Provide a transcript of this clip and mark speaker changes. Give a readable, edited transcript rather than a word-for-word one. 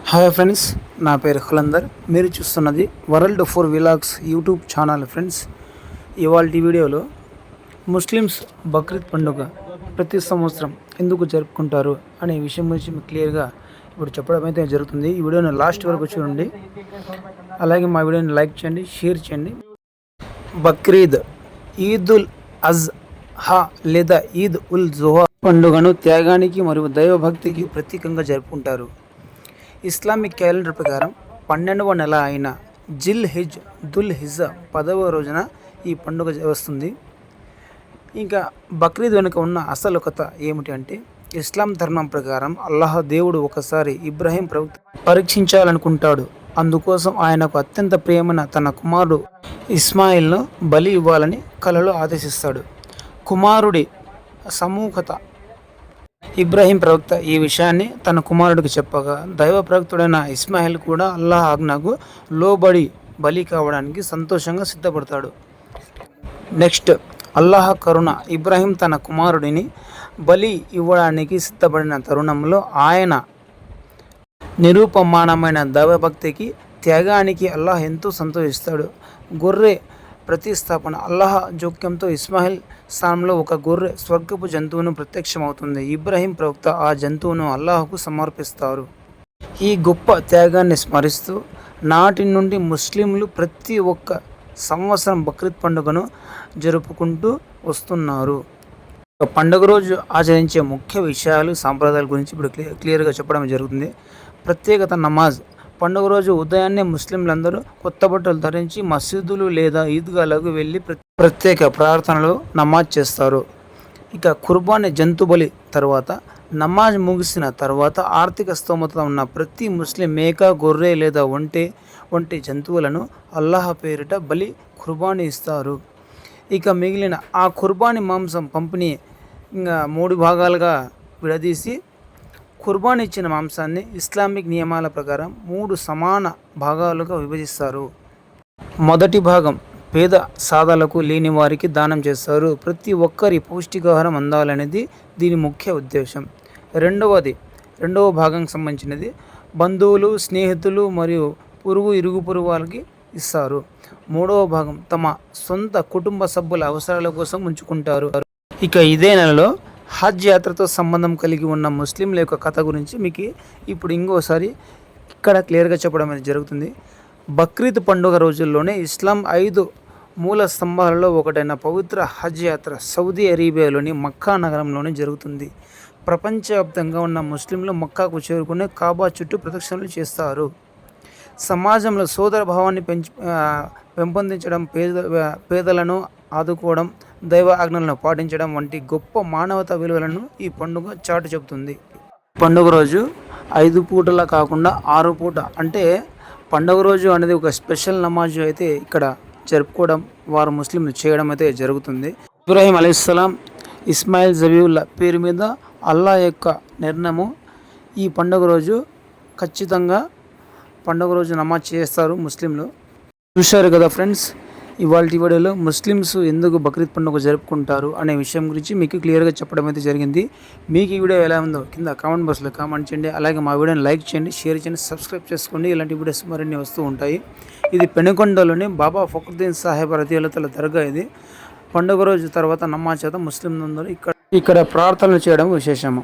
Speaker 1: Hi friends, నా పేరు ఖలందర్. మీరు చూస్తున్నది world four vlogs YouTube channel. Friends, ఇవాళ వీడియోలో ముస్లిమ్స్ బక్రీద్ పండుగ ప్రతి సంవత్సరం ఎందుకు జరుపుకుంటారు అనే విషయం గురించి మీకు క్లియర్గా ఇప్పుడు చెప్పడం అయితే జరుగుతుంది. ఈ వీడియోని లాస్ట్ వరకు చూడండి. అలాగే మా వీడియోని లైక్ చేయండి, షేర్ చేయండి. బక్రీద్, ఈద్ ఉల్ అజ్హా లేదా ఈద్ ఉల్ జుహా పండుగను త్యాగానికి మరియు దైవభక్తికి ప్రతీకంగా జరుపుకుంటారు. ఇస్లామిక్ క్యాలెండర్ ప్రకారం 12వ నెల అయిన దుల్ హిజ్ 10వ రోజున ఈ పండుగ వస్తుంది. ఇంకా బక్రీద్ వెనుక ఉన్న అసలు కథ ఏమిటి అంటే, ఇస్లాం ధర్మం ప్రకారం అల్లాహ్ దేవుడు ఒకసారి ఇబ్రాహీం పరీక్షించాలనుకుంటాడు. అందుకోసం ఆయనకు అత్యంత ప్రియమైన తన కుమారుడు ఇస్మాయిల్ను బలి ఇవ్వాలని కలలో ఆదేశిస్తాడు. కుమారుడి సముఖత ఇబ్రాహీం ప్రవక్త ఈ విషయాన్ని తన కుమారుడికి చెప్పగా, దైవ ప్రవక్తుడైన ఇస్మాయిల్ కూడా అల్లాహ్ ఆజ్ఞకు లోబడి బలి కావడానికి సంతోషంగా సిద్ధపడతాడు. నెక్స్ట్, అల్లాహ్ కరుణ. ఇబ్రాహీం తన కుమారుడిని బలి ఇవ్వడానికి సిద్ధపడిన తరుణంలో ఆయన నిరూపమానమైన దైవభక్తికి, త్యాగానికి అల్లాహ్ ఎంతో సంతోషిస్తాడు. గొర్రె ప్రతిష్టాపన. అల్లాహ్ జోక్యంతో ఇస్మాయిల్ స్థానంలో ఒక గొర్రె స్వర్గపు జంతువును ప్రత్యక్షమవుతుంది. ఇబ్రాహీం ప్రవక్త ఆ జంతువును అల్లాహకు సమర్పిస్తారు. ఈ గొప్ప త్యాగాన్ని స్మరిస్తూ నాటి నుండి ముస్లింలు ప్రతి ఒక్క సంవత్సరం బక్రీద్ పండుగను జరుపుకుంటూ వస్తున్నారు. పండుగ రోజు ఆచరించే ముఖ్య విషయాలు, సాంప్రదాయాల గురించి ఇప్పుడు క్లియర్గా చెప్పడం జరుగుతుంది. ప్రత్యేకత. నమాజ్. పండుగ రోజు ఉదయాన్నే ముస్లింలందరూ కొత్త బట్టలు ధరించి మసీదులు లేదా ఈద్గాలకు వెళ్ళి ప్రత్యేక ప్రార్థనలు, నమాజ్ చేస్తారు. ఇక కుర్బానీ, జంతు బలి. తర్వాత నమాజ్ ముగిసిన తర్వాత ఆర్థిక స్తోమత ఉన్న ప్రతి ముస్లిం మేక, గొర్రె లేదా వంటి జంతువులను అల్లాహ్ పేరిట బలి కుర్బానీ ఇస్తారు. ఇక మిగిలిన ఆ కుర్బానీ మాంసం పంపిణీ 3 భాగాలుగా విడదీసి కుర్బానీ ఇచ్చిన మాంసాన్ని ఇస్లామిక్ నియమాల ప్రకారం 3 సమాన భాగాలుగా విభజిస్తారు. మొదటి భాగం పేద సాదాలకు లేని వారికి దానం చేస్తారు. ప్రతి ఒక్కరి పౌష్టికాహారం అందాలనేది దీని ముఖ్య ఉద్దేశం. రెండవ భాగం సంబంధించినది బంధువులు, స్నేహితులు మరియు ఇరుగు పొరుగు వాళ్ళకి ఇస్తారు. మూడవ భాగం తమ సొంత కుటుంబ సభ్యుల అవసరాల కోసం ఉంచుకుంటారు. ఇక ఇదే నెలలో హజ్ యాత్రతో సంబంధం కలిగి ఉన్న ముస్లింల యొక్క కథ గురించి మీకు ఇప్పుడు ఇంకోసారి ఇక్కడ క్లియర్గా చెప్పడం అనేది జరుగుతుంది. బక్రీద్ పండుగ రోజుల్లోనే ఇస్లాం 5 మూల స్తంభాలలో ఒకటైన పవిత్ర హజ్ యాత్ర సౌదీ అరేబియాలోని మక్కా నగరంలోనే జరుగుతుంది. ప్రపంచవ్యాప్తంగా ఉన్న ముస్లింలు మక్కాకు చేరుకుని కాబా చుట్టూ ప్రదక్షిణలు చేస్తారు. సమాజంలో సోదర భావాన్ని పెంపొందించడం, పేదలను ఆదుకోవడం, దైవ ఆజ్ఞలను పాటించడం వంటి గొప్ప మానవతా విలువలను ఈ పండుగ చాటు చెబుతుంది. పండుగ రోజు 5 పూటలా కాకుండా 6 పూట, అంటే పండుగ రోజు అనేది ఒక స్పెషల్ నమాజ్ అయితే ఇక్కడ జరుపుకోవడం, వారు ముస్లింలు చేయడం అయితే జరుగుతుంది. ఇబ్రాహీం అలైహిస్సలాం, ఇస్మాయిల్ జబీవుల్లా పేరు మీద అల్లాహ్ యొక్క నిర్ణయము. ఈ పండుగ రోజు ఖచ్చితంగా పండుగ రోజు నమాజ్ చేస్తారు ముస్లింలు. చూశారు కదా ఫ్రెండ్స్, ఇవాళ వీడియోలో ముస్లిమ్స్ ఎందుకు బక్రీద్ పండుగ జరుపుకుంటారు అనే విషయం గురించి మీకు క్లియర్గా చెప్పడం అయితే జరిగింది. మీకు ఈ వీడియో ఎలా ఉందో కింద కామెంట్ బాక్స్లో కామెంట్ చేయండి. అలాగే మా వీడియోని లైక్ చేయండి, షేర్ చేయండి, సబ్స్క్రైబ్ చేసుకోండి. ఇలాంటి వీడియోస్ మరిన్ని వస్తూ ఉంటాయి. ఇది పెనుకొండలోని బాబా ఫక్రుద్దీన్ సాహెబ్ రదియల్లాహు దర్గా. ఇది పండుగ రోజు తర్వాత నమాజ్ చేత ముస్లింలందరూ ఇక్కడ ప్రార్థనలు చేయడం విశేషము.